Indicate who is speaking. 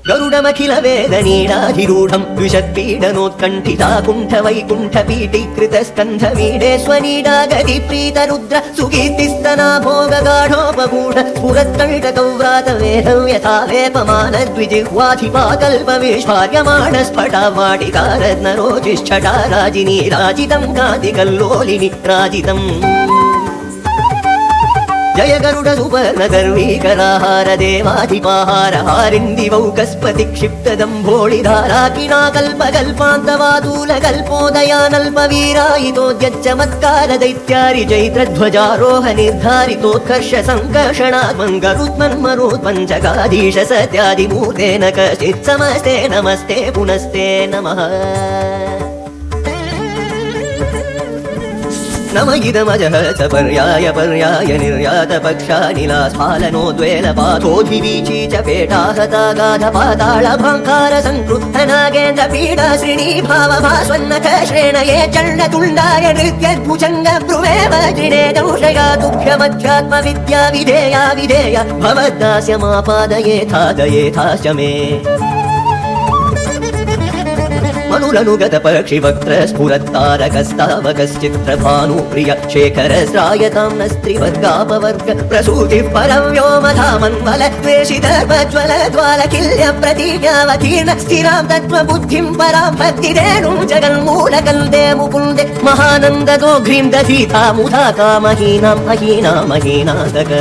Speaker 1: गरुडमखिल वेदनीडाधिरूढं द्विषत्पीडनोत्कण्ठिताकुण्ठ वैकुण्ठपीठीकृतस्कन्धमीडे स्वनीडागतिप्रीतरुद्र सुकीर्तिस्तना भोगगाढोपगूढ स्फुरत्कण्टकौव्रातवेदं यथा वेपमानद्विजिह्वाधिपाकल्पविष्पार्यमाणस्फटावाटिकारत्नरोचिष्ठटा राजिनी राजितं कान्तिकल्लोलिनि राजितम् जय गरुड सुपर्ण गर्वीकराहार देवाधिपाहार हारिन्दिवौकस्पति क्षिप्तदम्भोळिधारा किणाकल्पकल्पान्तवादूल कल्पोदयानल्पवीरायितोद्यच्चमत्कार दैत्यारि चैत्रध्वजारोह निर्धारितोत्कर्ष सङ्कर्षणात्मङ्गरुत्मन्मरुत्पञ्चकाधीश सत्यादिमूर्तेन कश्चित् समस्ते नमस्ते पुनस्ते नमः नम इदमजः स पर्याय पर्याय निर्यात पक्षानिलास्फालनोद्वेलपाथोऽधिवीची च पेटाहतागाधपाताळ भाङ्कार संक्रुद्ध नागेन्द्र पीडा श्रेणी भावभास्वन्नख श्रेणये चण्डतुण्डाय नृत्यद्भुजङ्ग ब्रुवे वज्रिणे दंशया तुभ्यमध्यात्म विद्या विधेया विधेया भवद्दास्यमापादयेथादयेथाश्च मे मनुरनुगत पक्षिवक्त्र स्फुरत्तारकस्तावकश्चित्रभानुप्रिय शेखरस्रायतां नस्त्रिवर्गापवर्ग प्रसूतिः परं व्योमधामन्वल द्वेषितर्पज्वल ज्वालकिल्य प्रतीज्ञावतीर्ण स्थिरां तत्त्वबुद्धिं परां भक्तिरेणुं जगन्मूलकन्दे मुकुन्दे महानन्ददोघ्रीं दधीता मुधाता महीनां महीनातक